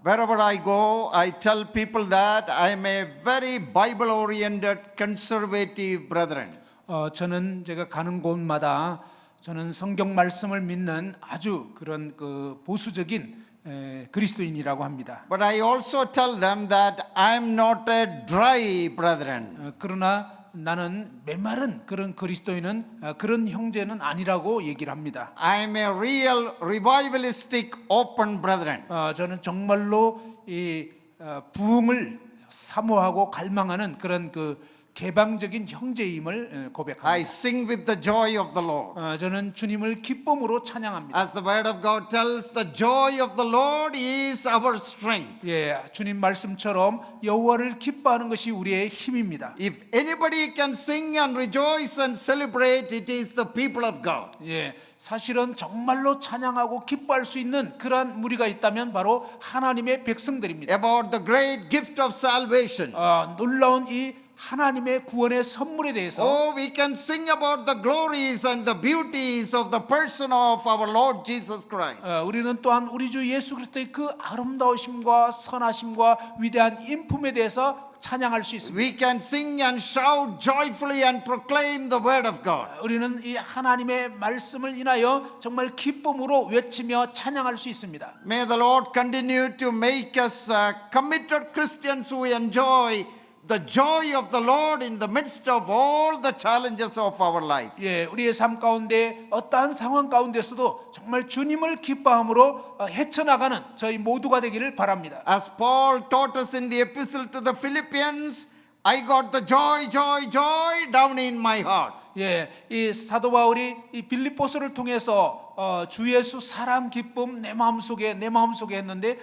Wherever I go, I tell people that I am a very Bible-oriented, conservative brethren. 저는 제가 가는 곳마다 저는 성경 말씀을 믿는 아주 그런 그 보수적인 그리스도인이라고 합니다. But I also tell them that I am not a dry brethren. 그러나 나는 메마른 그런 그리스도인은 그런 형제는 아니라고 얘기를 합니다. I am a real revivalistic, open brethren. 저는 정말로 이 부흥을 사모하고 갈망하는 그런 그 개방적인 형제임을 고백합니다. I sing with the joy of the Lord. 저는 주님을 기쁨으로 찬양합니다. As the word of God tells, the joy of the Lord is our strength. 예, 주님 말씀처럼 여호와를 기뻐하는 것이 우리의 힘입니다. If anybody can sing and rejoice and celebrate, it is the people of God. 예, 사실은 정말로 찬양하고 기뻐할 수 있는 그러한 무리가 있다면 바로 하나님의 백성들입니다. About the great gift of salvation. 놀라운 이 하나님의 구원의 선물에 대해서 Oh, we can sing about the glories and the beauties of the person of our Lord Jesus Christ. 우리는 또한 우리 주 예수 그리스도의 그 아름다우심과 선하심과 위대한 인품에 대해서 찬양할 수 있습니다. We can sing and shout joyfully and proclaim the word of God. 우리는 이 하나님의 말씀을 인하여 정말 기쁨으로 외치며 찬양할 수 있습니다. May the Lord continue to make us committed Christians who enjoy the joy of the Lord in the midst of all the challenges of our life. 예, 우리의 삶 가운데 어떠한 상황 가운데서도 정말 주님을 기뻐함으로 헤쳐나가는 저희 모두가 되기를 바랍니다. As Paul taught us in the epistle to the Philippians, I got the joy, joy, joy down in my heart. 예, 이 사도 바울이 이 빌립보서를 통해서 주 예수 사랑 기쁨 내 마음속에 했는데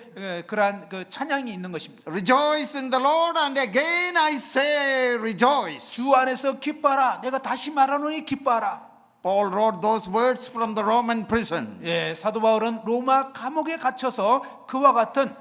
그러한 그 찬양이 있는 것입니다. Rejoice in the Lord, and again I say rejoice. 주 안에서 기뻐하라. 내가 다시 말하노니 기뻐하라. Paul wrote those words from the Roman prison. 예, 사도 바울은 로마 감옥에 갇혀서 그와 같은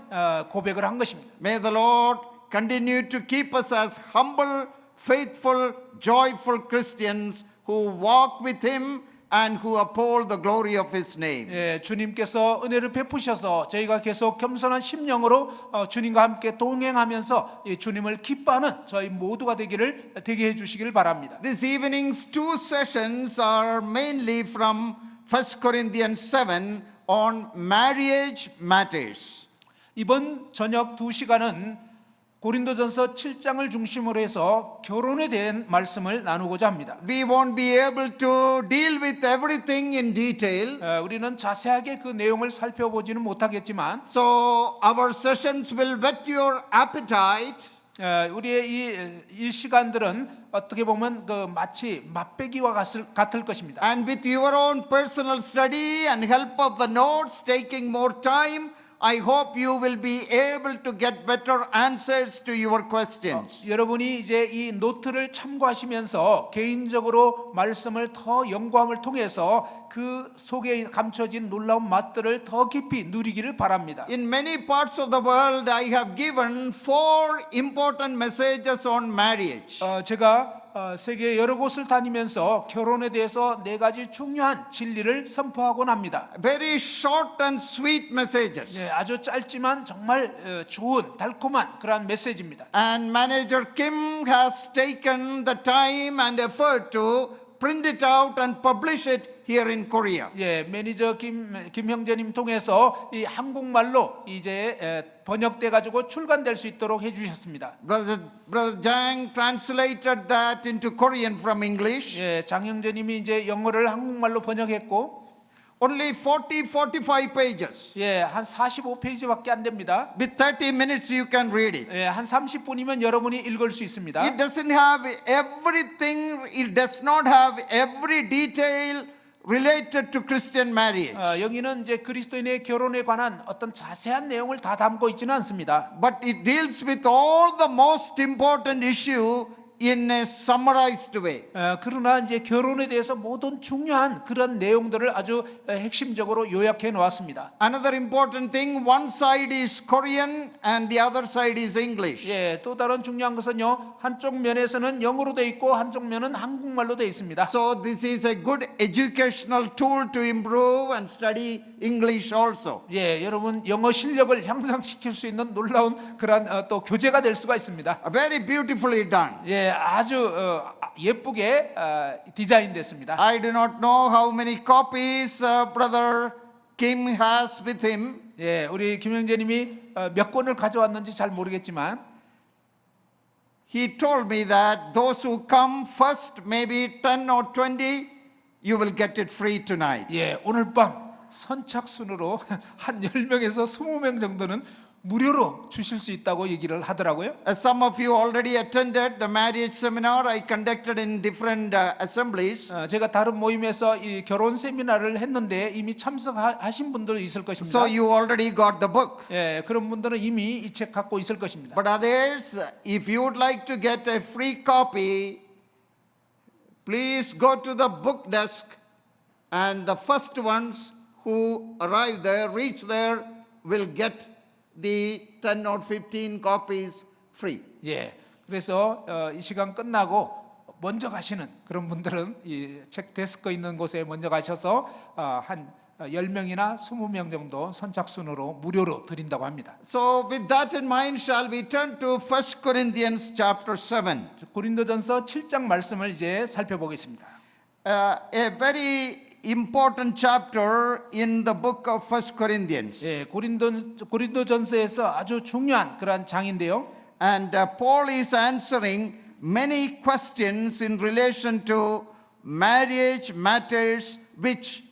고백을 한 것입니다. May the Lord continue to keep us as humble, faithful, joyful Christians who walk with Him and who uphold the glory of His name. 예, 주님께서 은혜를 베푸셔서 저희가 계속 겸손한 심령으로 주님과 함께 동행하면서 주님을 기뻐하는 저희 모두가 되게 해 주시길 바랍니다. This evening's two sessions are mainly from 1 Corinthians 7 on marriage matters. 이번 저녁 2시간은 고린도전서 7장을 중심으로 해서 결혼에 대한 말씀을 나누고자 합니다. We won't be able to deal with everything in detail. 우리는 자세하게 그 내용을 살펴보지는 못하겠지만 So our sessions will whet your appetite. 우리의 이 시간들은 어떻게 보면 그 마치 맛배기와 같을 것입니다. And with your own personal study and help of the notes, taking more time, I hope you will be able to get better answers to your questions. 여러분이 이제 이 노트를 참고하시면서 개인적으로 말씀을 더 연구함을 통해서 그 속에 감춰진 놀라운 맛들을 더 깊이 누리기를 바랍니다. In many parts of the world, I have given 4 important messages on marriage. 제가 세계 여러 곳을 다니면서 결혼에 대해서 4가지 중요한 진리를 선포하곤 합니다. Very short and sweet messages. 네, 아주 짧지만 정말 좋은 달콤한 그러한 메시지입니다. And Manager Kim has taken the time and effort to print it out and publish it here in Korea. 예, 매니저 김 형제님 통해서 이 한국말로 이제 번역돼 가지고 출간될 수 있도록 해 주셨습니다. Brother Jang translated that into Korean from English. 예, 장 형제님이 이제 영어를 한국말로 번역했고 Only 45 pages. 예, 한 45페이지밖에 안 됩니다. With 30 minutes you can read it. 예, 한 30분이면 여러분이 읽을 수 있습니다. It doesn't have everything, it does not have every detail related to Christian marriage. 여기는 이제 그리스도인의 결혼에 관한 어떤 자세한 내용을 다 담고 있지는 않습니다. But it deals with all the most important issue in a summarized way. 그러나 이제 결혼에 대해서 모든 중요한 그런 내용들을 아주 핵심적으로 요약해 놓았습니다. Another important thing, one side is Korean and the other side is English. 예, 또 다른 중요한 것은요, 한쪽 면에서는 영어로 돼 있고 한쪽 면은 한국말로 돼 있습니다. So this is a good educational tool to improve and study English also. 예, 여러분 영어 실력을 향상시킬 수 있는 놀라운 그런 또 교재가 될 수가 있습니다. Very beautifully done. 예, 아주 예쁘게 디자인됐습니다. I do not know how many copies Brother Kim has with him. 예, 우리 김영재님이 몇 권을 가져왔는지 잘 모르겠지만 He told me that those who come first, maybe 10 or 20, you will get it free tonight. 예, 오늘 밤 선착순으로 한 10명에서 20명 정도는 무료로 주실 수 있다고 얘기를 하더라고요. As some of you already attended the marriage seminar I conducted in different assemblies. 제가 다른 모임에서 이 결혼 세미나를 했는데 이미 참석하신 분들 있을 것입니다. So you already got the book. 예, 그런 분들은 이미 이 책 갖고 있을 것입니다. But others, if you would like to get a free copy, please go to the book desk and the first ones who arrive there, reach there, will get the 10 or 15 copies free. 예, 그래서 이 시간 끝나고 먼저 가시는 그런 분들은 이 책 데스크 있는 곳에 먼저 가셔서 한 10명이나 20명 정도 선착순으로 무료로 드린다고 합니다. So with that in mind, shall we turn to 1 Corinthians chapter 7. 고린도전서 7장 말씀을 이제 살펴보겠습니다. A very important chapter in the book of 1 Corinthians. 예, 고린도전서에서 아주 중요한 그러한 장인데요. And Paul is answering many questions in relation to marriage matters which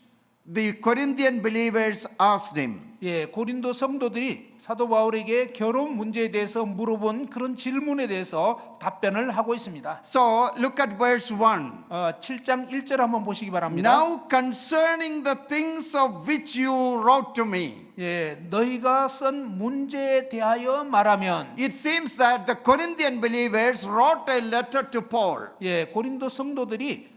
the Corinthian believers asked him. 예, 고린도 성도들이 사도 바울에게 결혼 문제에 대해서 물어본 그런 질문에 대해서 답변을 하고 있습니다. So look at verse 1. 7장 1절 한번 보시기 바랍니다. Now concerning the things of which you wrote to me. 예, 너희가 쓴 문제에 대하여 말하면 It seems that the Corinthian believers wrote a letter to Paul. 예, 고린도 성도들이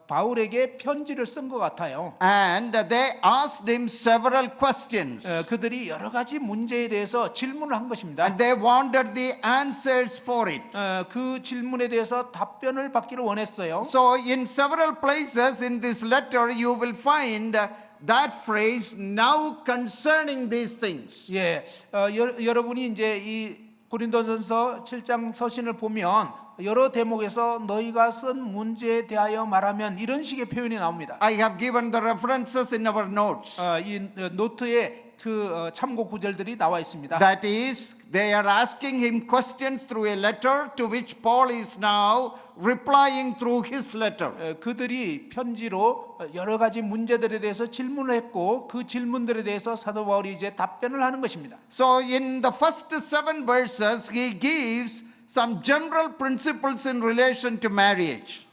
바울에게 편지를 쓴 것 같아요. And they asked him several questions. 그들이 여러 가지 문제에 대해서 질문을 한 것입니다. And they wanted the answers for it. 그 질문에 대해서 답변을 받기를 원했어요. So in several places in this letter you will find that phrase now concerning these things. 예, 여러분이 이제 이 고린도전서 7장 서신을 보면 여러 대목에서 너희가 쓴 문제에 대하여 말하면 이런 식의 표현이 나옵니다. I have given the references in our notes. 이 노트에 그 참고 구절들이 나와 있습니다. That is, they are asking him questions through a letter to which Paul is now replying through his letter. 그들이 편지로 여러 가지 문제들에 대해서 질문을 했고 그 질문들에 대해서 사도 바울이 이제 답변을 하는 것입니다. So in the first 7 verses, he gives some general principles in relation to marriage.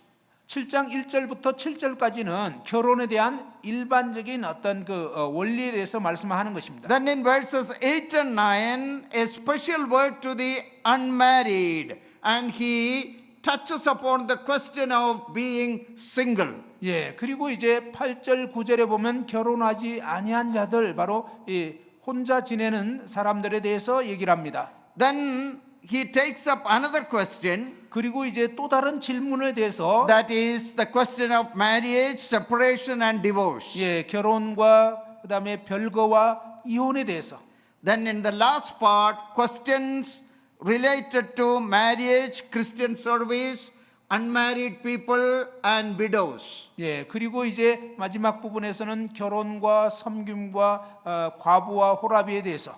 7장 1절부터 7절까지는 결혼에 대한 일반적인 어떤 그 원리에 대해서 말씀하는 것입니다. Then in verses 8 and 9, a special word to the unmarried, and he touches upon the question of being single. 예, 그리고 이제 8절 9절에 보면 결혼하지 아니한 자들 바로 이 혼자 지내는 사람들에 대해서 얘기를 합니다. Then he takes up another question. 그리고 이제 또 다른 질문에 대해서 That is the question of marriage, separation and divorce. 예, 결혼과 그다음에 별거와 이혼에 대해서. Then in the last part, questions related to marriage, Christian service, unmarried people and widows. 예, 그리고 이제 마지막 부분에서는 결혼과 섬김과 과부와 호라비에 대해서.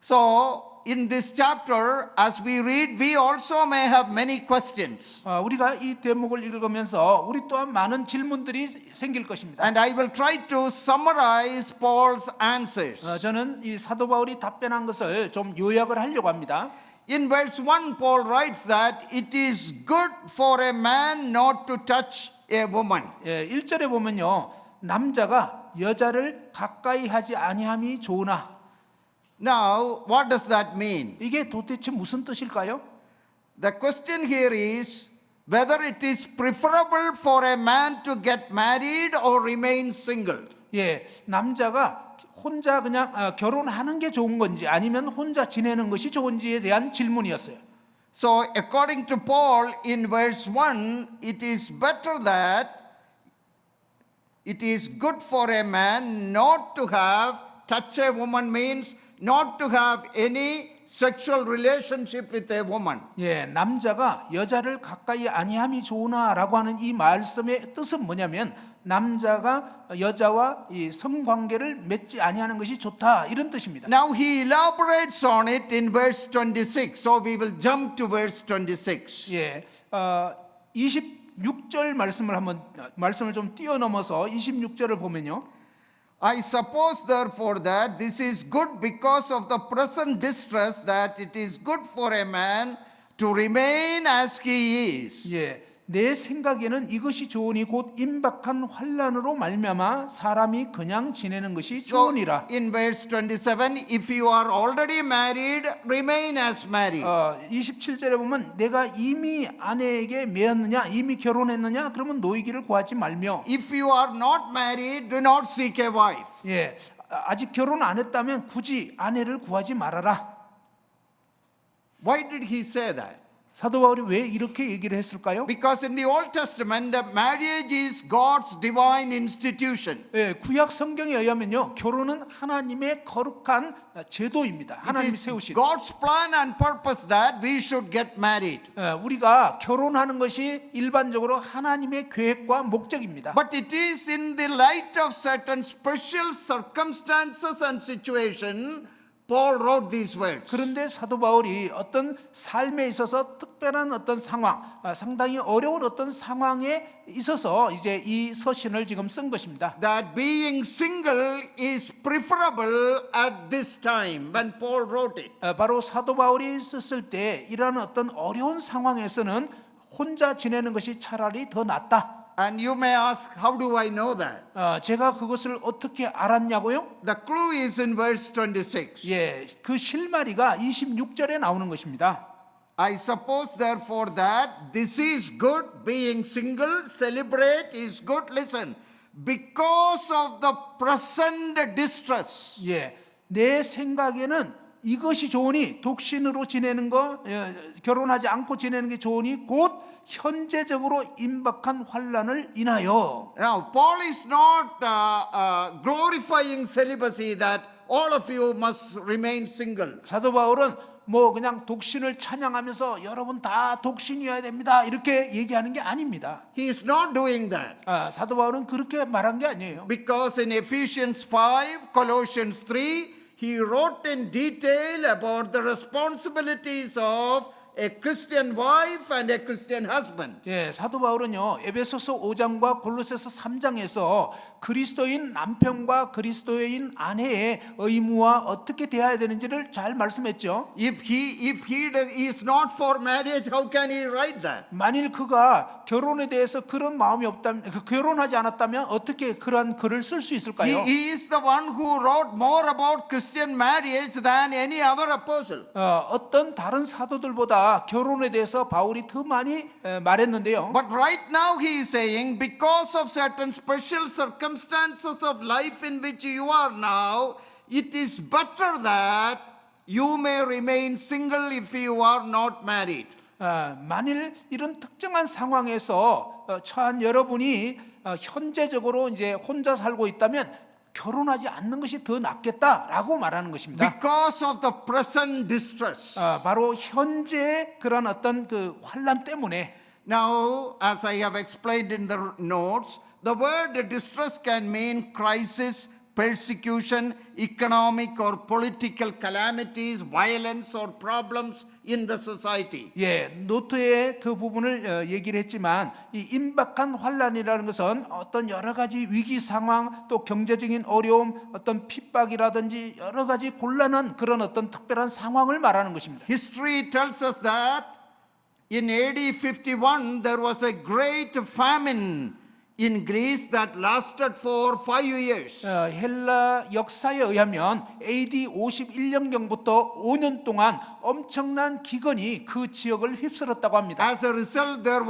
So in this chapter, as we read, we also may have many questions. 우리가 이 대목을 읽으면서 우리 또한 많은 질문들이 생길 것입니다. And I will try to summarize Paul's answers. 저는 이 사도 바울이 답변한 것을 좀 요약을 하려고 합니다. In verse 1, Paul writes that it is good for a man not to touch a woman. 예, 1절에 보면요. 남자가 여자를 가까이 하지 아니함이 좋으나 Now, what does that mean? 이게 도대체 무슨 뜻일까요? The question here is whether it is preferable for a man to get married or remain single. 예, 남자가 혼자 그냥 결혼하는 게 좋은 건지 아니면 혼자 지내는 것이 좋은지에 대한 질문이었어요. So, according to Paul in verse 1, it is better that it is good for a man not to have, touch a woman means not to have any sexual relationship with a woman. 예, 남자가 여자를 가까이 아니함이 좋으나라고 하는 이 말씀의 뜻은 뭐냐면 남자가 여자와 이 성관계를 맺지 아니하는 것이 좋다 이런 뜻입니다. Now he elaborates on it in verse 26. So we will jump to verse 26. 예, 26절 말씀을 좀 뛰어넘어서 26절을 보면요. I suppose therefore that this is good because of the present distress, that it is good for a man to remain as he is. 예, 내 생각에는 이것이 좋으니 곧 임박한 환난으로 말미암아 사람이 그냥 지내는 것이 So 좋으니라. in verse 27, if you are already married, remain as married. 27절에 보면 내가 이미 아내에게 매었느냐 이미 결혼했느냐 그러면 노이기를 구하지 말며 If you are not married, do not seek a wife. 예, 아직 결혼 안 했다면 굳이 아내를 구하지 말아라. Why did he say that? 사도 바울이 왜 이렇게 얘기를 했을까요? Because in the Old Testament, marriage is God's divine institution. 예, 구약 성경에 의하면요 결혼은 하나님의 거룩한 제도입니다. It 하나님이 is 세우신. God's plan and purpose that we should get married. 우리가 결혼하는 것이 일반적으로 하나님의 계획과 목적입니다. But it is in the light of certain special circumstances and situation, Paul wrote these words. 그런데 사도 바울이 어떤 삶에 있어서 특별한 어떤 상황, 상당히 어려운 어떤 상황에 있어서 이제 이 서신을 지금 쓴 것입니다. That being single is preferable at this time when Paul wrote it. 바로 사도 바울이 썼을 때 이러한 어떤 어려운 상황에서는 혼자 지내는 것이 차라리 더 낫다. And you may ask, how do I know that? 제가 그것을 어떻게 알았냐고요? The clue is in verse 26. 예, 그 실마리가 26절에 나오는 것입니다. I suppose therefore that this is good, being single, celebrate is good. Listen, because of the present distress. 예, 내 생각에는 이것이 좋으니 독신으로 지내는 거, 결혼하지 않고 지내는 게 좋으니 곧 현재적으로 임박한 환난을 인하여. Now, Paul is not glorifying celibacy that all of you must remain single. 사도 바울은 뭐 그냥 독신을 찬양하면서 여러분 다 독신이어야 됩니다 이렇게 얘기하는 게 아닙니다. He is not doing that. 사도 바울은 그렇게 말한 게 아니에요. Because in Ephesians 5, Colossians 3, he wrote in detail about the responsibilities of a Christian wife and a Christian husband. 예, 사도 바울은요 에베소서 5장과 골로새서 3장에서 그리스도인 남편과 그리스도인 아내의 의무와 어떻게 대해야 되는지를 잘 말씀했죠. If he is not for marriage, how can he write that? 만일 그가 결혼에 대해서 그런 마음이 없다면, 결혼하지 않았다면 어떻게 그런 글을 쓸 수 있을까요? He is the one who wrote more about Christian marriage than any other apostle. 어떤 다른 사도들보다 결혼에 대해서 바울이 더 많이 말했는데요. But right now he is saying, because of certain special circumstances of life in which you are now, it is better that you may remain single if you are not married. 만일 이런 특정한 상황에서 처한 여러분이 현재적으로 이제 혼자 살고 있다면 결혼하지 않는 것이 더 낫겠다라고 말하는 것입니다. Because of the present distress. 바로 현재의 그런 어떤 그 환난 때문에. Now, as I have explained in the notes, the word distress can mean crisis, persecution, economic or political calamities, violence or problems in the society. 예, 노트에 그 부분을 얘기를 했지만 이 임박한 환난이라는 것은 어떤 여러 가지 위기 상황 또 경제적인 어려움 어떤 핍박이라든지 여러 가지 곤란한 그런 어떤 특별한 상황을 말하는 것입니다. History tells us that in AD 51 there was a great famine in Greece that lasted for 5 years. 헬라 역사에 의하면 AD 51년경부터 5년 동안 엄청난 기근이 그 지역을 휩쓸었다고 합니다. As a result, there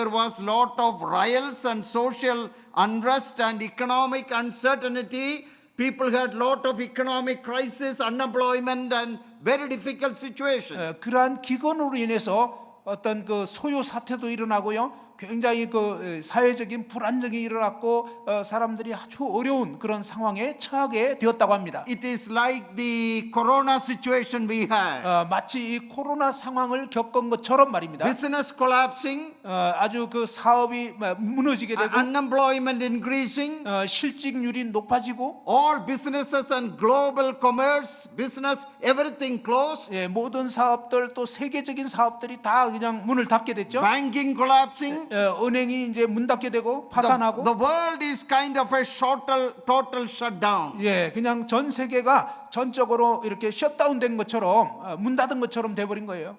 was lot of riots and social unrest and economic uncertainty. People had lot of economic crisis, unemployment, and very difficult situation. 그러한 기근으로 인해서 어떤 그 소요 사태도 일어나고요. 굉장히 그 사회적인 불안정이 일어났고 사람들이 아주 어려운 그런 상황에 처하게 되었다고 합니다. It is like the corona situation we had. 마치 이 코로나 상황을 겪은 것처럼 말입니다. Business collapsing, 아주 그 사업이 무너지게 되고 unemployment increasing, 실직률이 높아지고 all businesses and global commerce, business, everything closed. 모든 사업들 또 세계적인 사업들이 다 그냥 문을 닫게 됐죠. Banking collapsing. 은행이 이제 문 닫게 되고 파산하고 The world is kind of a total shutdown. 예, 그냥 전 세계가 전적으로 이렇게 셧다운된 것처럼 문 닫은 것처럼 돼버린 거예요.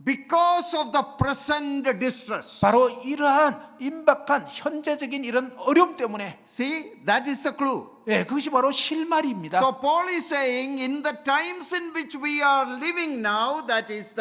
Because of the present distress. 바로 이러한 임박한 현재적인 이런 어려움 때문에 See, that is the clue. 예, 그것이 바로 실말입니다. So Paul is saying, in the times in which we are living now, that is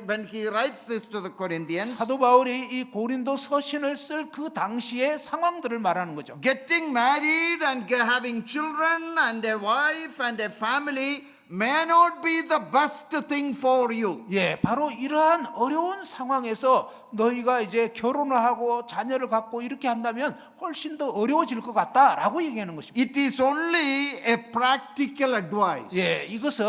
when he writes this to the Corinthians, 사도 바울이 이 고린도 서신을 쓸 그 당시의 상황들을 말하는 거죠. getting married and having children and a wife and a family may not be the best thing for you. 예, 바로 이러한 어려운 상황에서 너희가 이제 결혼을 하고 자녀를 갖고 이렇게 한다면 훨씬 더 어려워질 것 같다라고 얘기하는 것입니다. It is only a practical advice. 예, 이것은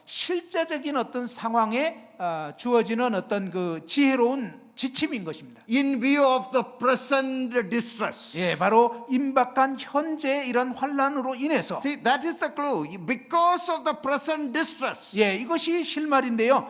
실제적인 어떤 상황에 주어지는 어떤 그 지혜로운 지침인 것입니다. In view of the present distress. 예, 바로 임박한 현재 이런 환란으로 인해서 See, that is the clue. Because of the present distress. 예, 이것이 실말인데요.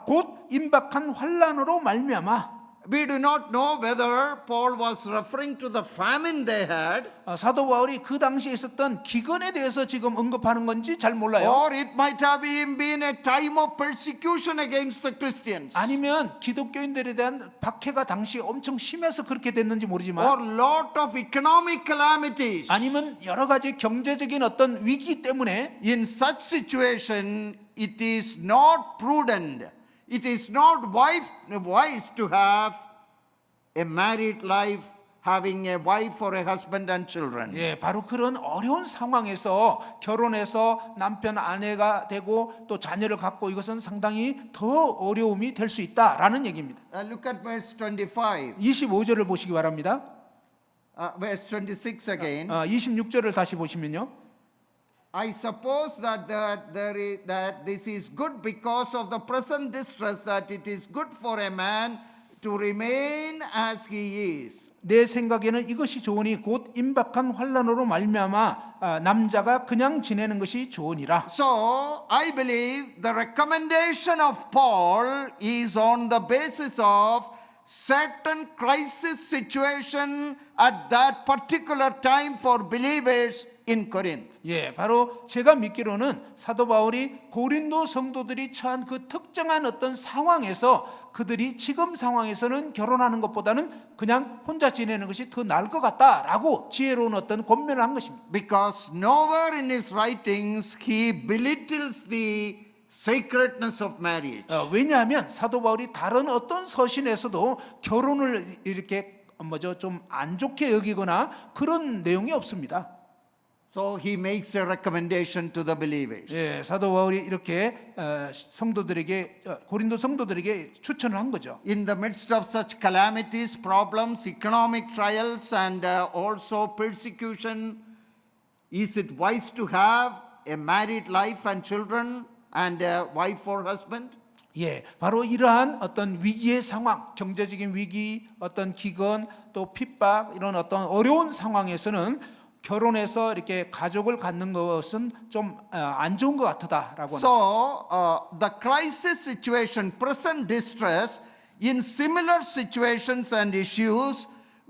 곧 임박한 환란으로 말미암아 We do not know whether Paul was referring to the famine they had, 사도 바울이 그 당시에 있었던 기근에 대해서 지금 언급하는 건지 잘 몰라요. or it might have even been a time of persecution against the Christians, 아니면 기독교인들에 대한 박해가 당시에 엄청 심해서 그렇게 됐는지 모르지만 or lot of economic calamities. 아니면 여러 가지 경제적인 어떤 위기 때문에 In such situation, it is not prudent. It is not wise to have a married life, having a wife or a husband and children. 예, 바로 그런 어려운 상황에서 결혼해서 남편 아내가 되고 또 자녀를 갖고 이것은 상당히 더 어려움이 될 수 있다라는 얘기입니다. Look at verse 25. 25절을 보시기 바랍니다. Verse 26 again. 26절을 다시 보시면요. I suppose that this is good because of the present distress, that it is good for a man to remain as he is. 내 생각에는 이것이 좋으니 곧 임박한 환란으로 말미암아 남자가 그냥 지내는 것이 좋으니라. So I believe the recommendation of Paul is on the basis of certain crisis situation at that particular time for believers in Corinth. 예, 바로 제가 믿기로는 사도 바울이 고린도 성도들이 처한 그 특정한 어떤 상황에서 그들이 지금 상황에서는 결혼하는 것보다는 그냥 혼자 지내는 것이 더 나을 것 같다라고 지혜로운 어떤 권면을 한 것입니다. Because nowhere in his writings he belittles the sacredness of marriage. 왜냐하면 사도 바울이 다른 어떤 서신에서도 결혼을 이렇게 좀 안 좋게 여기거나 그런 내용이 없습니다. So he makes a recommendation to the believers. 예, 사도 바울이 이렇게 성도들에게 고린도 성도들에게 추천을 한 거죠. In the midst of such calamities, problems, economic trials, and also persecution, is it wise to have a married life and children and a wife or husband? 예, 바로 이러한 어떤 위기의 상황, 경제적인 위기, 어떤 기근, 또 핍박 이런 어떤 어려운 상황에서는 결혼해서 이렇게 가족을 갖는 것은 좀 안 좋은 것 같다라고. So the crisis situation, present distress, in similar situations and issues,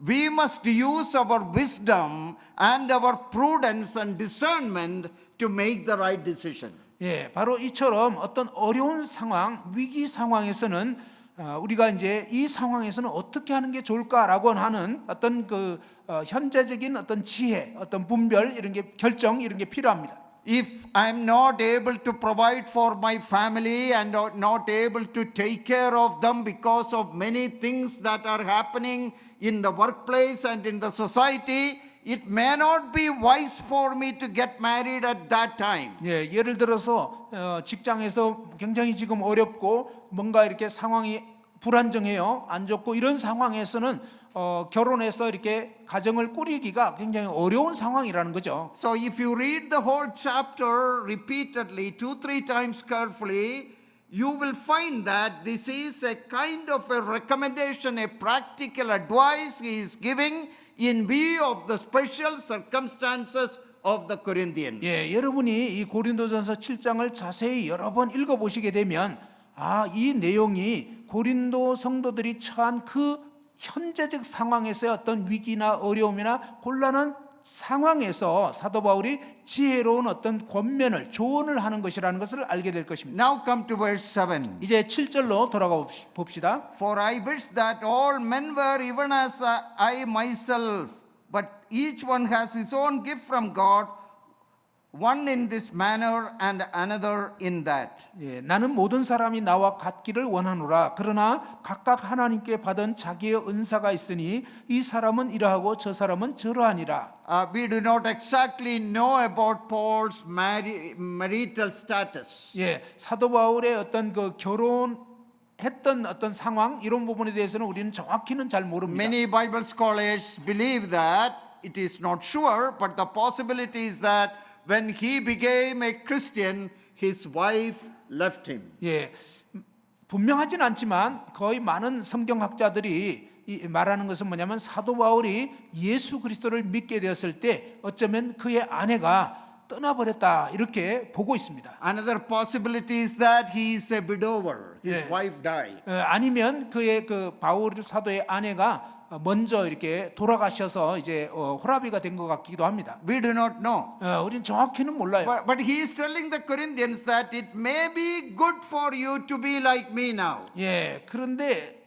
we must use our wisdom and our prudence and discernment to make the right decision. 예, 바로 이처럼 어떤 어려운 상황, 위기 상황에서는 우리가 이제 이 상황에서는 어떻게 하는 게 좋을까라고 하는 어떤 그 현재적인 어떤 지혜, 어떤 분별 이런 게 결정 이런 게 필요합니다. If I'm not able to provide for my family and not able to take care of them because of many things that are happening in the workplace and in the society, it may not be wise for me to get married at that time. 예, 예를 들어서 직장에서 굉장히 지금 어렵고 뭔가 이렇게 상황이 불안정해요, 안 좋고 이런 상황에서는 결혼해서 이렇게 가정을 꾸리기가 굉장히 어려운 상황이라는 거죠. So if you read the whole chapter repeatedly, 2-3 times carefully, you will find that this is a kind of a recommendation, a practical advice he is giving in view of the special circumstances of the Corinthians. 예, 여러분이 이 고린도전서 7장을 자세히 여러 번 읽어보시게 되면 이 내용이 고린도 성도들이 처한 그 현재적 상황에서의 어떤 위기나 어려움이나 곤란한 상황에서 사도 바울이 지혜로운 어떤 권면을 조언을 하는 것이라는 것을 알게 될 것입니다. Now come to verse 7. 이제 7절로 돌아가 봅시다. For I wish that all men were even as I myself, but each one has his own gift from God, one in this manner and another in that. 예, 나는 모든 사람이 나와 같기를 원하노라. 그러나 각각 하나님께 받은 자기의 은사가 있으니 이 사람은 이러하고 저 사람은 저러하니라. We do not exactly know about Paul's marital status. 예, 사도 바울의 어떤 그 결혼했던 어떤 상황 이런 부분에 대해서는 우리는 정확히는 잘 모릅니다. Many Bible scholars believe that it is not sure, but the possibility is that when he became a Christian, his wife left him. 예, 분명하진 않지만 거의 많은 성경학자들이 말하는 것은 뭐냐면 사도 바울이 예수 그리스도를 믿게 되었을 때 어쩌면 그의 아내가 떠나버렸다 이렇게 보고 있습니다. Another possibility is that he is a widower. His Yeah. wife died. 아니면 그의 그 바울 사도의 아내가 먼저 이렇게 돌아가셔서 이제 호라비가 된 것 같기도 합니다. We do not know. 우리는 정확히는 몰라요. But he is telling the Corinthians that it may be good for you to be like me now. 예, 그런데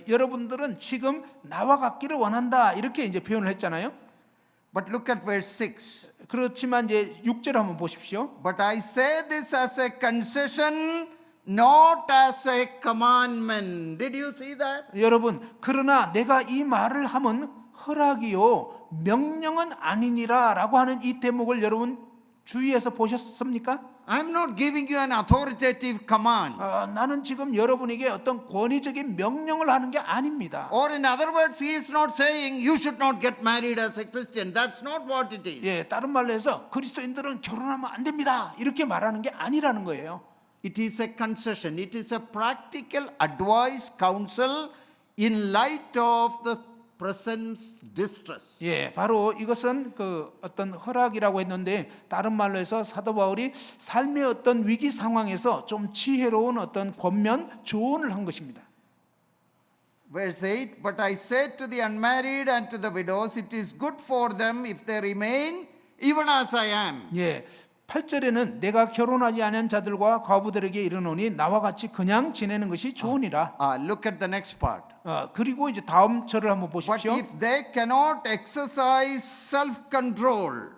여러분들은 지금 나와 같기를 원한다 이렇게 이제 표현을 했잖아요. But look at verse 6. 그렇지만 이제 6절 한번 보십시오. But I say this as a concession, not as a commandment. Did you see that? 여러분, 그러나 내가 이 말을 하면 허락이요 명령은 아니니라라고 하는 이 대목을 여러분 주의해서 보셨습니까? I'm not giving you an authoritative command. 나는 지금 여러분에게 어떤 권위적인 명령을 하는 게 아닙니다. Or in other words, he is not saying you should not get married as a Christian. That's not what it is. 예, 다른 말로 해서 그리스도인들은 결혼하면 안 됩니다. 이렇게 말하는 게 아니라는 거예요. It is a concession. It is a practical advice, counsel in light of the present distress. 예, 바로 이것은 그 어떤 허락이라고 했는데 다른 말로 해서 사도 바울이 삶의 어떤 위기 상황에서 좀 지혜로운 어떤 권면, 조언을 한 것입니다. Verse 8, but I said to the unmarried and to the widows, it is good for them if they remain even as I am. 예, 8절에는 내가 결혼하지 않은 자들과 과부들에게 이르노니 나와 같이 그냥 지내는 것이 좋으니라. Look at the next part. 그리고 이제 다음 절을 한번 But 보십시오. if they cannot exercise self-control,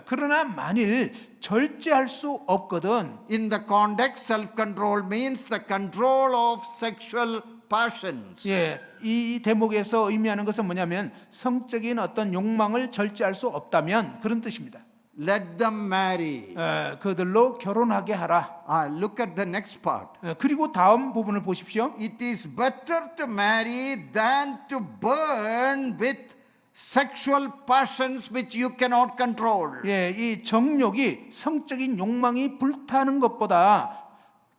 그러나 만일 절제할 수 없거든. in the context, self-control means the control of sexual passions. 예, 이 대목에서 의미하는 것은 뭐냐면 성적인 어떤 욕망을 절제할 수 없다면 그런 뜻입니다. Let them marry. 그들로 결혼하게 하라. Look at the next part. 그리고 다음 부분을 보십시오. It is better to marry than to burn with sexual passions which you cannot control. 예, 이 정욕이 성적인 욕망이 불타는 것보다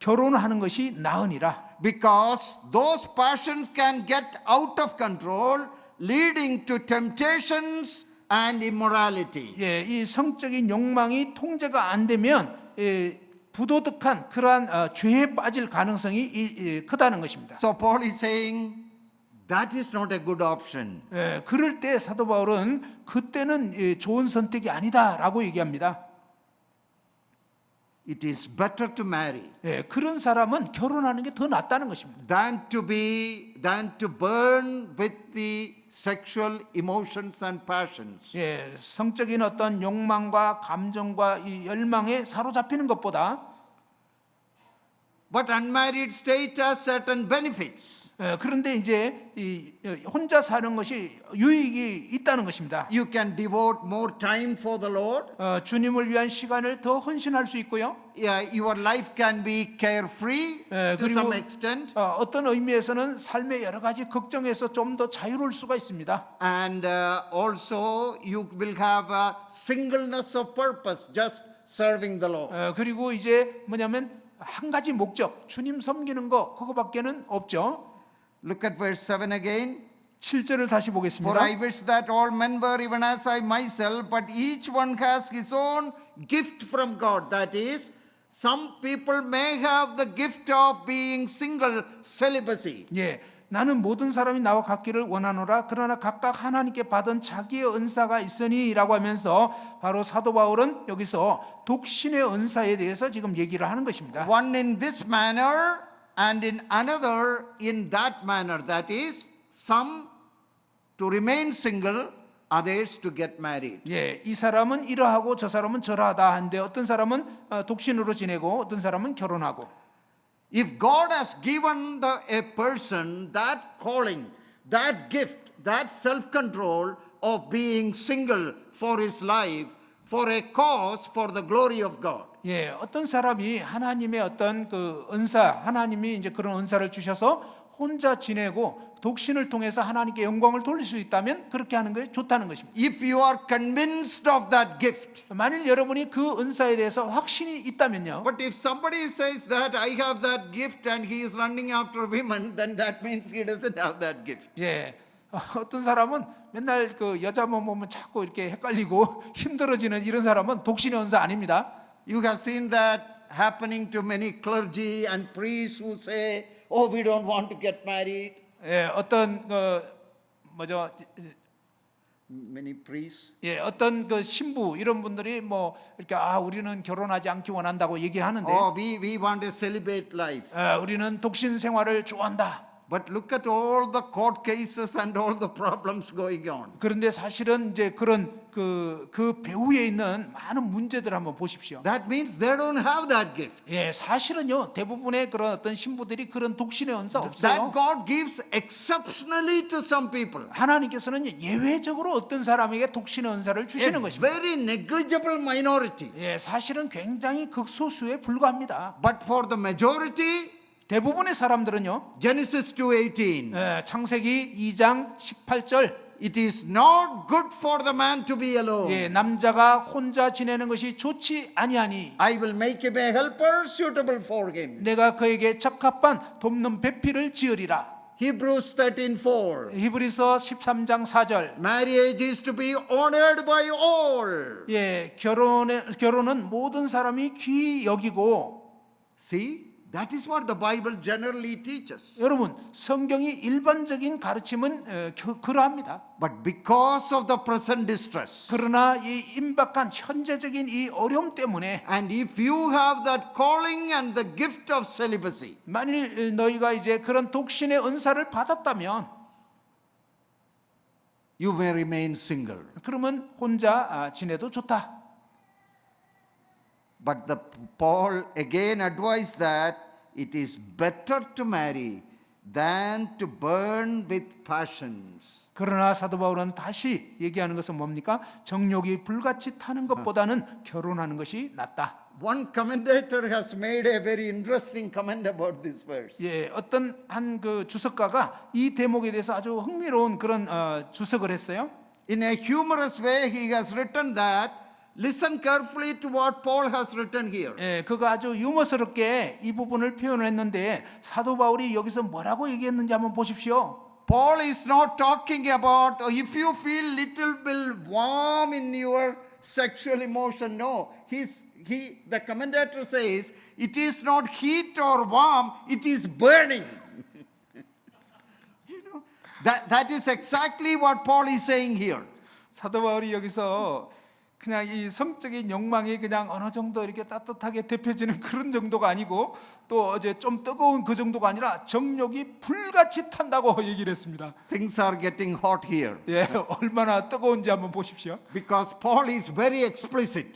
결혼하는 것이 나으니라. Because those passions can get out of control, leading to temptations and immorality. 예, 이 성적인 욕망이 통제가 안 되면 부도덕한 그러한 죄에 빠질 가능성이 크다는 것입니다. So Paul is saying that is not a good option. 예, 그럴 때 사도 바울은 그때는 좋은 선택이 아니다라고 얘기합니다. it is better to marry 예, 그런 사람은 결혼하는 게 더 낫다는 것입니다. than to burn with the sexual emotions and passions. 예, 성적인 어떤 욕망과 감정과 이 열망에 사로잡히는 것보다 But unmarried state has certain benefits. 예, 그런데 이제 이 혼자 사는 것이 유익이 있다는 것입니다. You can devote more time for the Lord. 주님을 위한 시간을 더 헌신할 수 있고요. Yeah, your life can be carefree to 그리고 some extent. 어떤 의미에서는 삶의 여러 가지 걱정에서 좀 더 자유로울 수가 있습니다. And also you will have a singleness of purpose, just serving the Lord. 그리고 이제 뭐냐면 한 가지 목적, 주님 섬기는 거 그거밖에는 없죠. Look at verse 7 again. 7절을 다시 For 보겠습니다. I wish that all men were even as I myself, but each one has his own gift from God. That is, some people may have the gift of being single, celibacy. 예, 나는 모든 사람이 나와 같기를 원하노라. 그러나 각각 하나님께 받은 자기의 은사가 있으니라고 하면서 바로 사도 바울은 여기서 독신의 은사에 대해서 지금 얘기를 하는 것입니다. One in this manner and in another in that manner. That is, some to remain single, others to get married. 예, 이 사람은 이러하고 저 사람은 저러하다 한데 어떤 사람은 독신으로 지내고 어떤 사람은 결혼하고. If God has given a person that calling, that gift, that self-control of being single for his life, for a cause, for the glory of God. 예, 어떤 사람이 하나님의 어떤 그 은사, 하나님이 이제 그런 은사를 주셔서 혼자 지내고 독신을 통해서 하나님께 영광을 돌릴 수 있다면 그렇게 하는 게 좋다는 것입니다. If you are convinced of that gift, 만일 여러분이 그 은사에 대해서 확신이 있다면요. but if somebody says that I have that gift and he is running after women, then that means he doesn't have that gift. 예, 어떤 사람은 맨날 그 여자만 보면 자꾸 이렇게 헷갈리고 힘들어지는 이런 사람은 독신의 은사 아닙니다. You have seen that happening to many clergy and priests who say, "Oh, we don't want to get married." 예, 어떤 뭐죠? Many priests. 예, 어떤 그 신부 이런 분들이 뭐 이렇게 우리는 결혼하지 않기 원한다고 얘기하는데 Oh, we want a celibate life. 우리는 독신 생활을 좋아한다. But look at all the court cases and all the problems going on. 그런데 사실은 이제 그런 그 배후에 있는 많은 문제들 한번 보십시오. That means they don't have that gift. 예, 사실은요 대부분의 그런 어떤 신부들이 그런 독신의 은사 That 없어요. God gives exceptionally to some people. 하나님께서는 예외적으로 어떤 사람에게 독신의 은사를 주시는 A 것입니다. very negligible minority. 예, 사실은 굉장히 극소수에 불과합니다. But for the majority, 대부분의 사람들은요, Genesis 2:18, 창세기 2장 18절, it is not good for the man to be alone. 예, 남자가 혼자 지내는 것이 좋지 아니하니 I will make him a helper suitable for him. 내가 그에게 적합한 돕는 배필을 지으리라. Hebrews 13:4. 히브리서 13장 4절. Marriage is to be honored by all. 예, 결혼은 모든 사람이 귀히 여기고. See, that is what the Bible generally teaches. 여러분, 성경이 일반적인 가르침은 그러합니다. But because of the present distress, 그러나 이 임박한 현재적인 이 어려움 때문에 and if you have that calling and the gift of celibacy, 만일 너희가 이제 그런 독신의 은사를 받았다면 you may remain single. 그러면 혼자 지내도 좋다. But Paul again advised that it is better to marry than to burn with passions. 그러나 사도 바울은 다시 얘기하는 것은 뭡니까? 정욕이 불같이 타는 것보다는 결혼하는 것이 낫다. One commentator has made a very interesting comment about this verse. 예, 어떤 한 그 주석가가 이 대목에 대해서 아주 흥미로운 그런 주석을 했어요. In a humorous way, he has written that, listen carefully to what Paul has written here. 예, 그가 아주 유머스럽게 이 부분을 표현을 했는데 사도 바울이 여기서 뭐라고 얘기했는지 한번 보십시오. Paul is not talking about if you feel little bit warm in your sexual emotion. No, the commentator says it is not heat or warm, it is burning. That is exactly what Paul is saying here. 사도 바울이 여기서 그냥 이 성적인 욕망이 그냥 어느 정도 이렇게 따뜻하게 데펴지는 그런 정도가 아니고 또 이제 좀 뜨거운 그 정도가 아니라 정욕이 불같이 탄다고 얘기를 했습니다. Things are getting hot here 예, 얼마나 뜨거운지 한번 보십시오. because Paul is very explicit.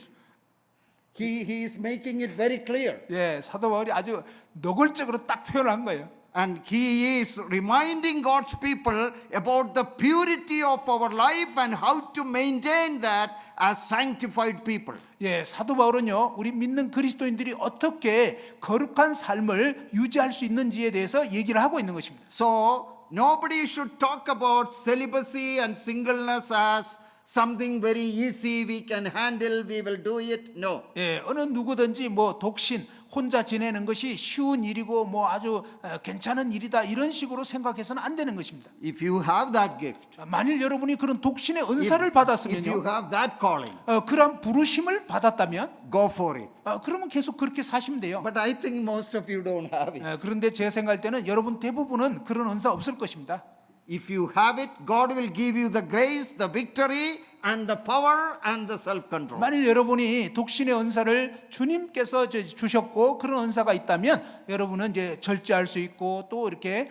He is making it very clear. 예, 사도 바울이 아주 노골적으로 딱 표현한 거예요. And he is reminding God's people about the purity of our life and how to maintain that as sanctified people. 예, 사도 바울은요, 우리 믿는 그리스도인들이 어떻게 거룩한 삶을 유지할 수 있는지에 대해서 얘기를 하고 있는 것입니다. So, nobody should talk about celibacy and singleness as something very easy, we can handle, we will do it. No. 예, 어느 누구든지 뭐 독신, 혼자 지내는 것이 쉬운 일이고 뭐 아주 괜찮은 일이다 이런 식으로 생각해서는 안 되는 것입니다. If you have that gift, 만일 여러분이 그런 독신의 은사를 if you 받았으면요, have that calling, 그런 부르심을 받았다면 go for it. 그러면 계속 그렇게 사시면 돼요. But I think most of you don't have it. 그런데 제 생각할 때는 여러분 대부분은 그런 은사 없을 것입니다. If you have it, God will give you the grace, the victory, and the power and the self-control. 만일 여러분이 독신의 은사를 주님께서 주셨고 그런 은사가 있다면 여러분은 이제 절제할 수 있고 또 이렇게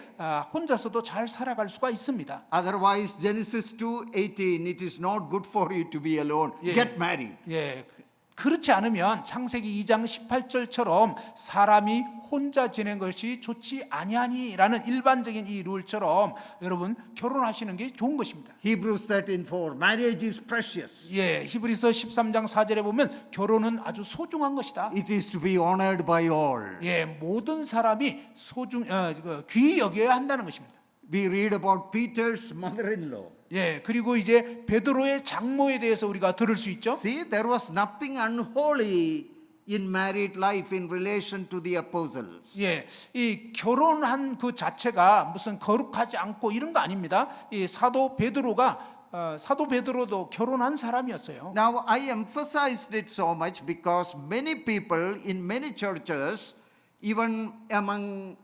혼자서도 잘 살아갈 수가 있습니다. Otherwise, Genesis 2:18, it is not good for you to be alone. Yeah. Get married. 예, 그렇지 않으면 창세기 2장 18절처럼 사람이 혼자 지낸 것이 좋지 아니하니라는 일반적인 이 룰처럼 여러분 결혼하시는 게 좋은 것입니다. Hebrews 13:4, marriage is precious. 예, 히브리서 13장 4절에 보면 결혼은 아주 소중한 것이다. It is to be honored by all. 예, 모든 사람이 귀히 여겨야 한다는 것입니다. We read about Peter's mother-in-law. 예, 그리고 이제 베드로의 장모에 대해서 우리가 들을 수 있죠. See, there was nothing unholy in married life in relation to the apostles. 예, 이 결혼한 그 자체가 무슨 거룩하지 않고 이런 거 아닙니다. 이 사도 베드로도 결혼한 사람이었어요. Now, I emphasized it so much because many people in many churches, even among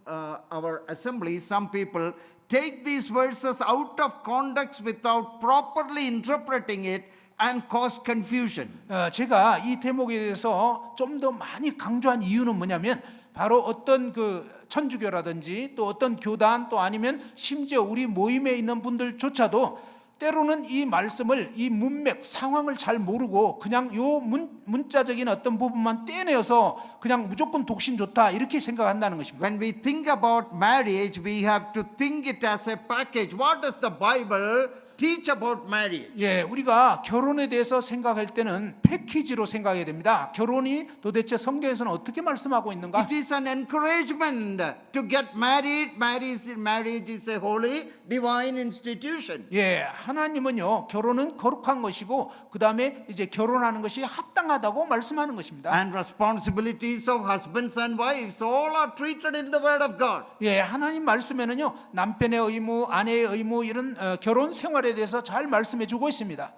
our assemblies, some people take these verses out of context without properly interpreting it and cause confusion. 제가 이 대목에 대해서 좀 더 많이 강조한 이유는 뭐냐면 바로 어떤 그 천주교라든지 또 어떤 교단 또 아니면 심지어 우리 모임에 있는 분들조차도 때로는 이 말씀을 이 문맥 상황을 잘 모르고 그냥 요 문자적인 어떤 부분만 떼내어서 그냥 무조건 독신 좋다 이렇게 생각한다는 것입니다. When we think about marriage, we have to think it as a package. What does the Bible teach about marriage? 예, 우리가 결혼에 대해서 생각할 때는 패키지로 생각해야 됩니다. 결혼이 도대체 성경에서는 어떻게 말씀하고 있는가? It is an encouragement to get married. Marriage is a holy, divine institution. 예, 하나님은요 결혼은 거룩한 것이고 그 다음에 이제 결혼하는 것이 합당하다고 말씀하는 것입니다. And responsibilities of husbands and wives all are treated in the Word of God. 예, 하나님 말씀에는요 남편의 의무, 아내의 의무 이런 결혼 생활에 대해서 잘 말씀해 주고 있습니다.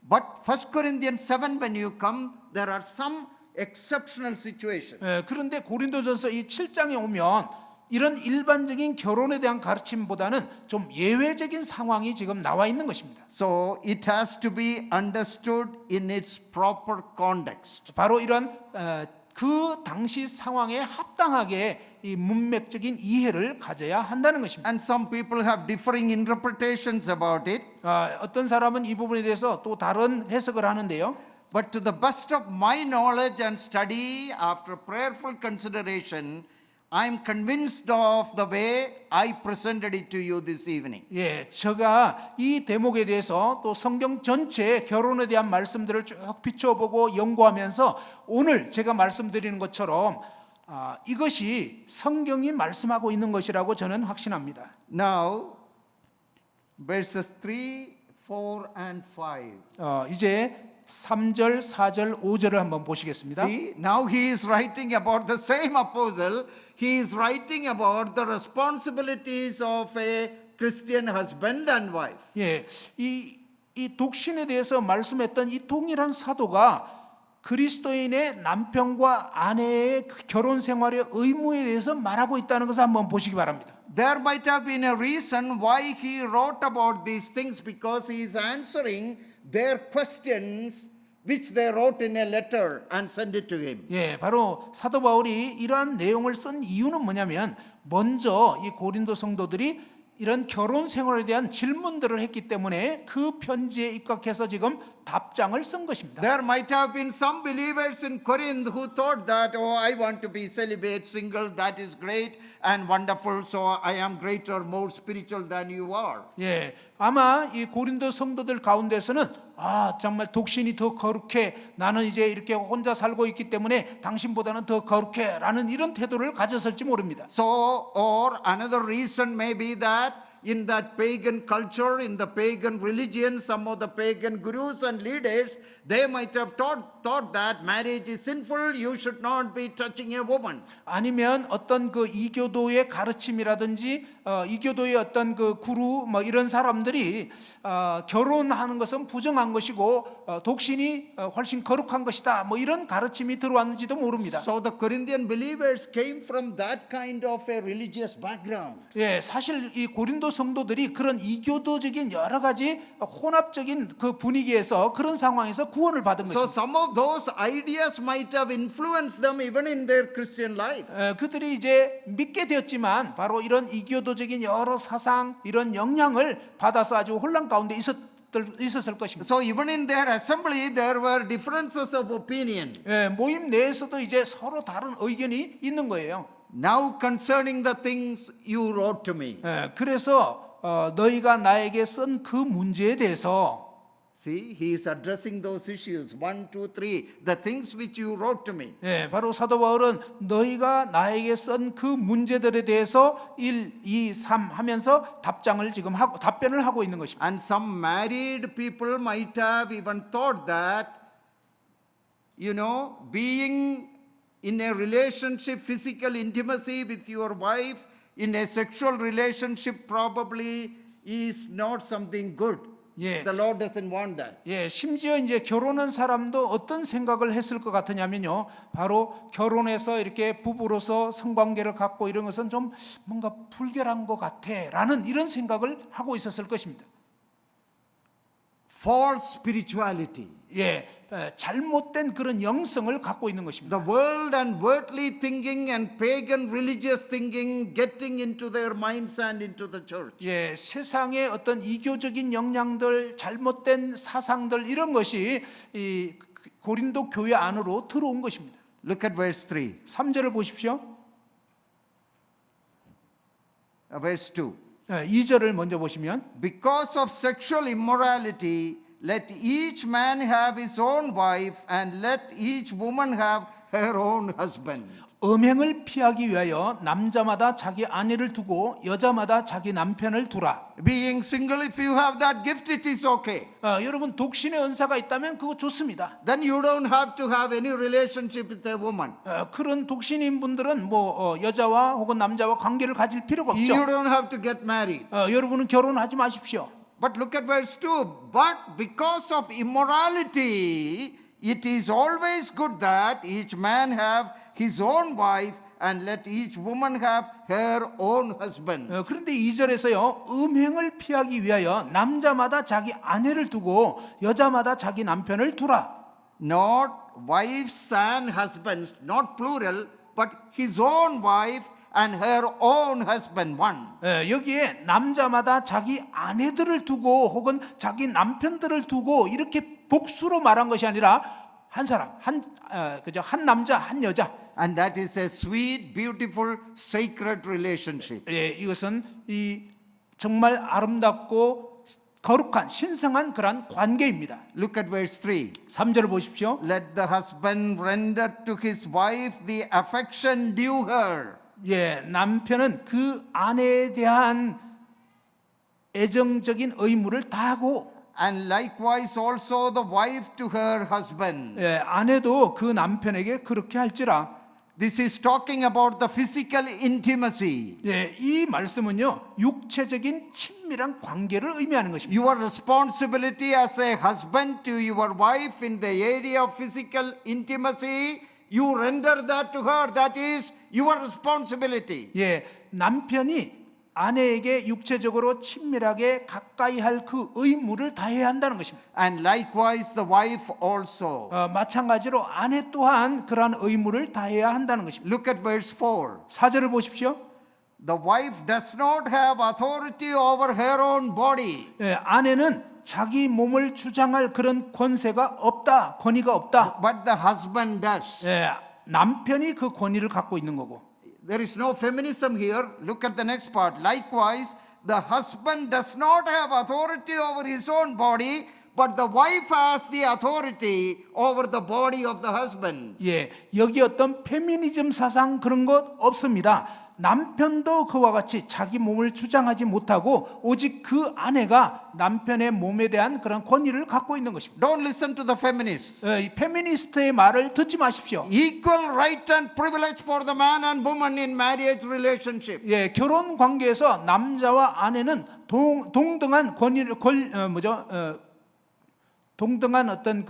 But 1 Corinthians 7, when you come, there are some exceptional situations. 예, 그런데 고린도전서 이 7장에 오면 이런 일반적인 결혼에 대한 가르침보다는 좀 예외적인 상황이 지금 나와 있는 것입니다. So it has to be understood in its proper context. 바로 이런 그 당시 상황에 합당하게 이 문맥적인 이해를 가져야 한다는 것입니다. And some people have differing interpretations about it. 어떤 사람은 이 부분에 대해서 또 다른 해석을 하는데요. But to the best of my knowledge and study, after prayerful consideration, I'm convinced of the way I presented it to you this evening. 예, 제가 이 대목에 대해서 또 성경 전체 결혼에 대한 말씀들을 쭉 비춰보고 연구하면서 오늘 제가 말씀드리는 것처럼 이것이 성경이 말씀하고 있는 것이라고 저는 확신합니다. Now, verses 3, 4, and 5. 이제 3절, 4절, 5절을 한번 보시겠습니다. See, now he is writing about the same apostle. He is writing about the responsibilities of a Christian husband and wife. 예, 이 독신에 대해서 말씀했던 이 동일한 사도가 그리스도인의 남편과 아내의 결혼 생활의 의무에 대해서 말하고 있다는 것을 한번 보시기 바랍니다. There might have been a reason why he wrote about these things, because he is answering their questions which they wrote in a letter and sent it to him. 예, 바로 사도 바울이 이러한 내용을 쓴 이유는 뭐냐면 먼저 이 고린도 성도들이 이런 결혼 생활에 대한 질문들을 했기 때문에 그 편지에 입각해서 지금 답장을 쓴 것입니다. There might have been some believers in Corinth who thought that, oh, I want to be celibate, single, that is great and wonderful, so I am greater, more spiritual than you are. 예, 아마 이 고린도 성도들 가운데서는 정말 독신이 더 거룩해, 나는 이제 이렇게 혼자 살고 있기 때문에 당신보다는 더 거룩해라는 이런 태도를 가졌을지 모릅니다. So, or another reason may be that in that pagan culture, in the pagan religion, some of the pagan gurus and leaders, they might have thought that marriage is sinful, you should not be touching a woman. 아니면 어떤 그 이교도의 가르침이라든지 이교도의 어떤 그 구루 뭐 이런 사람들이 결혼하는 것은 부정한 것이고 독신이 훨씬 거룩한 것이다 뭐 이런 가르침이 들어왔는지도 모릅니다. So the Corinthian believers came from that kind of a religious background. 예, 사실 이 고린도 성도들이 그런 이교도적인 여러 가지 혼합적인 그 분위기에서 그런 상황에서 구원을 받은 So 것입니다. some of those ideas might have influenced them even in their Christian life. 그들이 이제 믿게 되었지만 바로 이런 이교도적인 여러 사상 이런 영향을 받아서 아주 혼란 가운데 있었을 것입니다. So even in their assembly there were differences of opinion. 예, 모임 내에서도 이제 서로 다른 의견이 있는 거예요. Now concerning the things you wrote to me. 예, 그래서 너희가 나에게 쓴 그 문제에 대해서 See, he is addressing those issues. 1, 2, 3. The things which you wrote to me. 예, 바로 사도 바울은 너희가 나에게 쓴 그 문제들에 대해서 1, 2, 3 하면서 답변을 하고 있는 것입니다. And some married people might have even thought that, being in a relationship, physical intimacy with your wife, in a sexual relationship probably is not something good. 예. The Lord doesn't want that. 예, 심지어 이제 결혼한 사람도 어떤 생각을 했을 것 같으냐면요. 바로 결혼해서 이렇게 부부로서 성관계를 갖고 이런 것은 좀 뭔가 불결한 것 같아라는 이런 생각을 하고 있었을 것입니다. False spirituality. 예, 잘못된 그런 영성을 갖고 있는 것입니다. The world and worldly thinking and pagan religious thinking getting into their minds and into the church. 예, 세상의 어떤 이교적인 영향들, 잘못된 사상들 이런 것이 이 고린도 교회 안으로 들어온 것입니다. Look at verse 3. 3절을 보십시오. Verse 2. 2절을 먼저 보시면 Because of sexual immorality, let each man have his own wife, and let each woman have her own husband. 음행을 피하기 위하여 남자마다 자기 아내를 두고 여자마다 자기 남편을 두라. Being single, if you have that gift, it is okay. 여러분 독신의 은사가 있다면 그거 좋습니다. Then you don't have to have any relationship with a woman. 그런 독신인 분들은 여자와 혹은 남자와 관계를 가질 필요가 없죠. You don't have to get married. 여러분은 결혼하지 마십시오. But look at verse 2. But because of immorality, it is always good that each man have his own wife, and let each woman have her own husband. 그런데 2절에서요. 음행을 피하기 위하여 남자마다 자기 아내를 두고 여자마다 자기 남편을 두라. Not wives and husbands, not plural, but his own wife and her own husband, one. 여기에 남자마다 자기 아내들을 두고 혹은 자기 남편들을 두고 이렇게 복수로 말한 것이 아니라 한 사람, 한 남자, 한 여자. And that is a sweet, beautiful, sacred relationship. 예, 이것은 이 정말 아름답고 거룩한 신성한 그런 관계입니다. Look at verse 3. 3절을 보십시오. Let the husband render to his wife the affection due her. 예, 남편은 그 아내에 대한 애정적인 의무를 다하고 And likewise also the wife to her husband. 예, 아내도 그 남편에게 그렇게 할지라. This is talking about the physical intimacy. 예, 이 말씀은요 육체적인 친밀한 관계를 의미하는 것입니다. Your responsibility as a husband to your wife in the area of physical intimacy, you render that to her. That is your responsibility. 예, 남편이 아내에게 육체적으로 친밀하게 가까이 할 그 의무를 다해야 한다는 것입니다. And likewise the wife also. 마찬가지로 아내 또한 그러한 의무를 다해야 한다는 것입니다. Look at verse 4. 4절을 보십시오. The wife does not have authority over her own body, 아내는 자기 몸을 주장할 그런 권세가 없다, 권위가 없다. but the husband does. 남편이 그 권위를 갖고 있는 거고. There is no feminism here. Look at the next part. Likewise, the husband does not have authority over his own body, but the wife has the authority over the body of the husband. 여기 어떤 페미니즘 사상 그런 것 없습니다. 남편도 그와 같이 자기 몸을 주장하지 못하고 오직 그 아내가 남편의 몸에 대한 그런 권위를 갖고 있는 것입니다. Don't listen to the feminists. 이 페미니스트의 말을 듣지 마십시오. Equal right and privilege for the man and woman in marriage relationship. 결혼 관계에서 남자와 아내는 동등한 권위를 동등한 어떤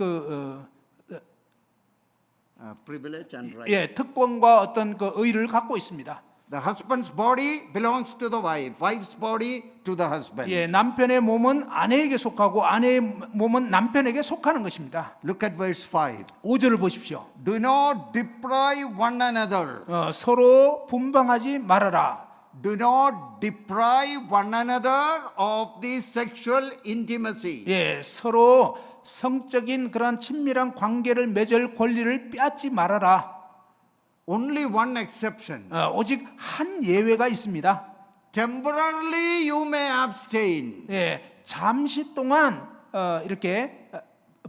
Privilege and right. 특권과 어떤 그 의를 갖고 있습니다. The husband's body belongs to the wife, wife's body to the husband. 남편의 몸은 아내에게 속하고 아내의 몸은 남편에게 속하는 것입니다. Look at verse 5. 5절을 보십시오. Do not deprive one another. 서로 분방하지 말아라. Do not deprive one another of the sexual intimacy. 서로 성적인 그런 친밀한 관계를 맺을 권리를 빼앗지 말아라. Only one exception. 오직 한 예외가 있습니다. Temporarily you may abstain. 잠시 동안 이렇게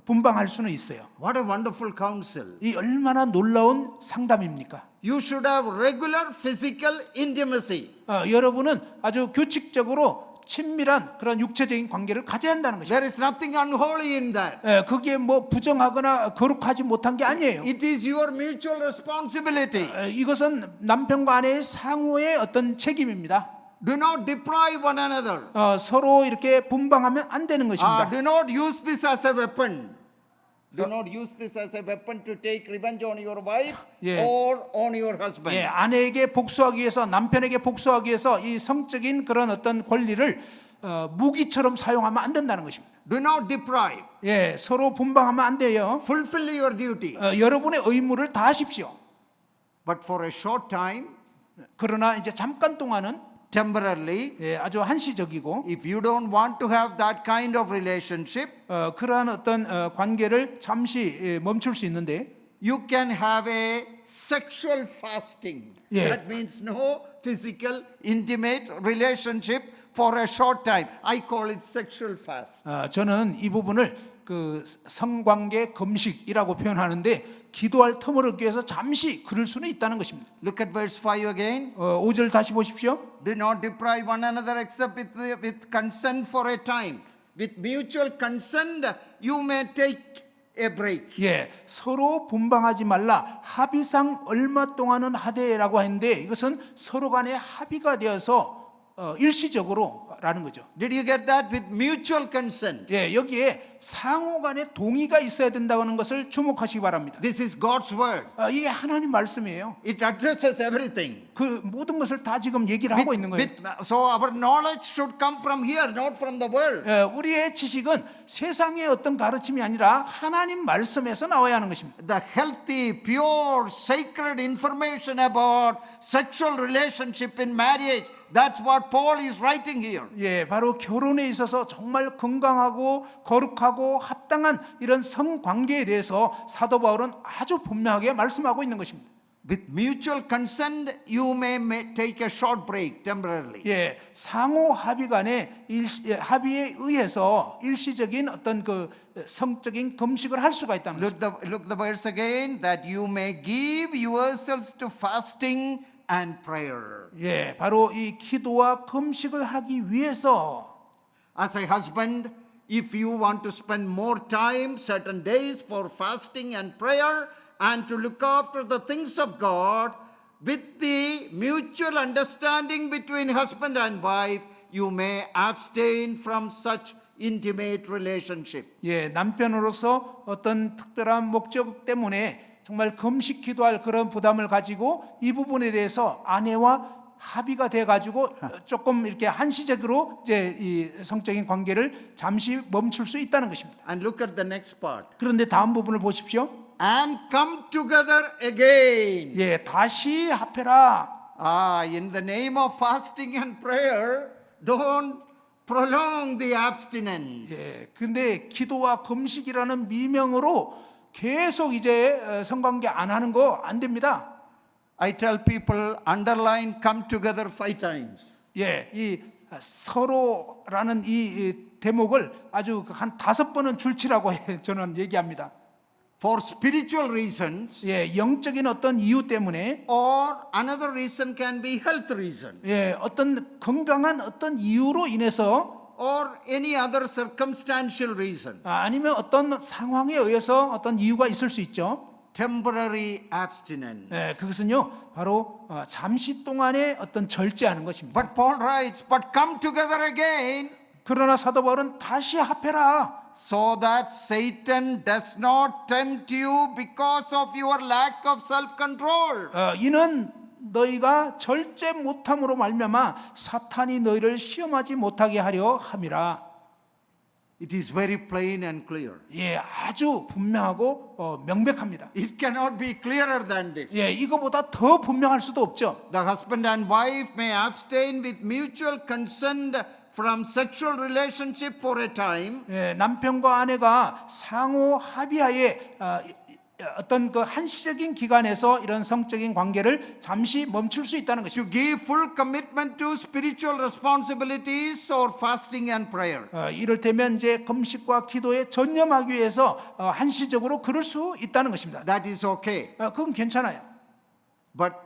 분방할 수는 있어요. What a wonderful counsel. 이 얼마나 놀라운 상담입니까? You should have regular physical intimacy. 여러분은 아주 규칙적으로 친밀한 그런 육체적인 관계를 가져야 한다는 것입니다. There is nothing unholy in that. 그게 뭐 부정하거나 거룩하지 못한 게 아니에요. It is your mutual responsibility. 이것은 남편과 아내의 상호의 어떤 책임입니다. Do not deprive one another. 서로 이렇게 분방하면 안 되는 것입니다. Do not use this as a weapon. Do not use this as a weapon to take revenge on your wife or on your husband. 아내에게 복수하기 위해서 남편에게 복수하기 위해서 이 성적인 그런 어떤 권리를 무기처럼 사용하면 안 된다는 것입니다. Do not deprive. 서로 분방하면 안 돼요. Fulfill your duty. 여러분의 의무를 다하십시오. But for a short time, 그러나 이제 잠깐 동안은 temporarily, 아주 한시적이고 if you don't want to have that kind of relationship, 그러한 어떤 관계를 잠시 멈출 수 있는데 you can have a sexual fasting. That means no physical intimate relationship for a short time. I call it sexual fast. 저는 이 부분을 그 성관계 금식이라고 표현하는데 기도할 틈을 얻기 위해서 잠시 그럴 수는 있다는 것입니다. Look at verse 5 again. 5절 다시 보십시오. Do not deprive one another except with consent for a time. With mutual consent, you may take a break. 서로 분방하지 말라. 합의상 얼마 동안은 하되라고 했는데 이것은 서로 간에 합의가 되어서 일시적으로라는 거죠. Did you get that? With mutual consent. 여기에 상호 간의 동의가 있어야 된다는 것을 주목하시기 바랍니다. This is God's word. 이게 하나님 말씀이에요. It addresses everything. 그 모든 것을 다 지금 얘기를 하고 있는 거예요. So our knowledge should come from here, not from the world. 우리의 지식은 세상의 어떤 가르침이 아니라 하나님 말씀에서 나와야 하는 것입니다. The healthy, pure, sacred information about sexual relationship in marriage. That's what Paul is writing here. 바로 결혼에 있어서 정말 건강하고 거룩하고 합당한 이런 성관계에 대해서 사도 바울은 아주 분명하게 말씀하고 있는 것입니다. With mutual consent, you may take a short break temporarily. 상호 합의 간에 합의에 의해서 일시적인 어떤 그 성적인 금식을 할 수가 있다는 것입니다. Look the verse again. That you may give yourselves to fasting and prayer. 바로 이 기도와 금식을 하기 위해서 As a husband, if you want to spend more time, certain days for fasting and prayer, and to look after the things of God, with the mutual understanding between husband and wife, you may abstain from such intimate relationship. 남편으로서 어떤 특별한 목적 때문에 정말 금식 기도할 그런 부담을 가지고 이 부분에 대해서 아내와 합의가 돼 가지고 조금 이렇게 한시적으로 이제 이 성적인 관계를 잠시 멈출 수 있다는 것입니다. And look at the next part. 그런데 다음 부분을 보십시오. And come together again. 예, 다시 합해라. In the name of fasting and prayer, don't prolong the abstinence. 예, 근데 기도와 금식이라는 미명으로 계속 이제 성관계 안 하는 거 안 됩니다. I tell people, underline come together 5 times. 예, 이 서로라는 이 대목을 아주 한 5번은 줄치라고 저는 얘기합니다. For spiritual reasons, 예, 영적인 어떤 이유 때문에 or another reason can be health reason, 예, 어떤 건강한 어떤 이유로 인해서 or any other circumstantial reason. 아니면 어떤 상황에 의해서 어떤 이유가 있을 수 있죠. Temporary abstinence. 예, 그것은요 바로 잠시 동안의 어떤 절제하는 것입니다. But Paul writes, but come together again, 그러나 사도 바울은 다시 합해라. so that Satan does not tempt you because of your lack of self-control. 이는 너희가 절제 못함으로 말미암아 사탄이 너희를 시험하지 못하게 하려 함이라. It is very plain and clear. 예, 아주 분명하고 명백합니다. It cannot be clearer than this. 예, 이거보다 더 분명할 수도 없죠. The husband and wife may abstain with mutual consent from sexual relationship for a time. 예, 남편과 아내가 상호 합의하에 어떤 그 한시적인 기간에서 이런 성적인 관계를 잠시 멈출 수 있다는 것입니다. To give full commitment to spiritual responsibilities or fasting and prayer. 이를테면 이제 금식과 기도에 전념하기 위해서 한시적으로 그럴 수 있다는 것입니다. That is okay. 그건 괜찮아요. But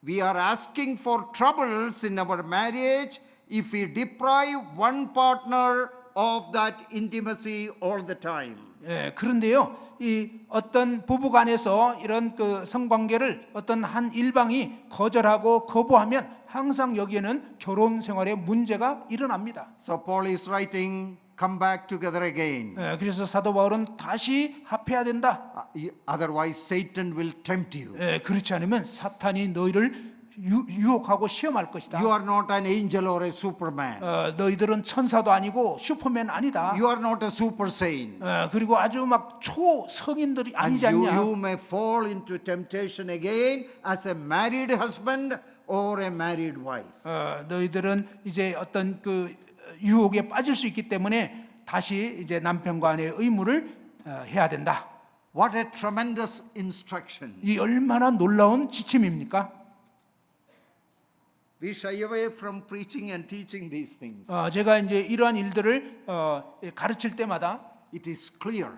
we are asking for troubles in our marriage if we deprive one partner of that intimacy all the time. 예, 그런데요, 이 어떤 부부간에서 이런 그 성관계를 어떤 한 일방이 거절하고 거부하면 항상 여기에는 결혼 생활에 문제가 일어납니다. So Paul is writing, come back together again. 예, 그래서 사도 바울은 다시 합해야 된다. Otherwise Satan will tempt you. 예, 그렇지 않으면 사탄이 너희를 유혹하고 시험할 것이다. You are not an angel or a superman. 너희들은 천사도 아니고 슈퍼맨 아니다. You are not a super saint. 그리고 아주 막 초성인들이 And 아니지 않냐. you may fall into temptation again as a married husband or a married wife. 너희들은 이제 어떤 그 유혹에 빠질 수 있기 때문에 다시 이제 남편과 아내의 의무를 해야 된다. What a tremendous instruction. 이 얼마나 놀라운 지침입니까? We shy away from preaching and teaching these things. 제가 이제 이러한 일들을 가르칠 때마다 It is clear.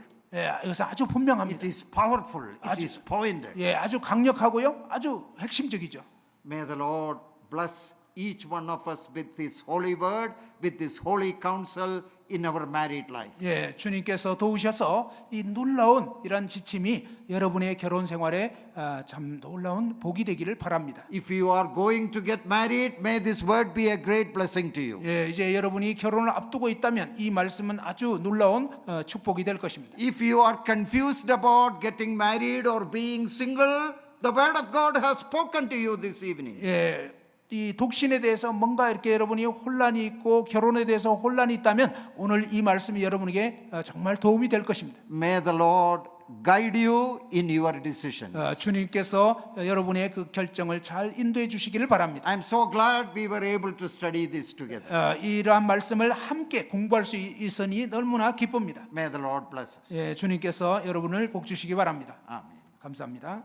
여기서 아주 분명합니다. It is powerful. It is pointed. 예, 아주 강력하고요, 아주 핵심적이죠. May the Lord bless each one of us with His holy word, with His holy counsel in our married life. 예, 주님께서 도우셔서 이 놀라운 이런 지침이 여러분의 결혼 생활에 참 놀라운 복이 되기를 바랍니다. If you are going to get married, may this word be a great blessing to you. 예, 이제 여러분이 결혼을 앞두고 있다면 이 말씀은 아주 놀라운 축복이 될 것입니다. If you are confused about getting married or being single, the word of God has spoken to you this evening. 예, 이 독신에 대해서 뭔가 이렇게 여러분이 혼란이 있고 결혼에 대해서 혼란이 있다면 오늘 이 말씀이 여러분에게 정말 도움이 될 것입니다. May the Lord guide you in your decision. 주님께서 여러분의 그 결정을 잘 인도해 주시기를 바랍니다. I'm so glad we were able to study this together. 이러한 말씀을 함께 공부할 수 있으니 너무나 기쁩니다. May the Lord bless us. 예, 주님께서 여러분을 복 주시기 바랍니다. Amen. 감사합니다.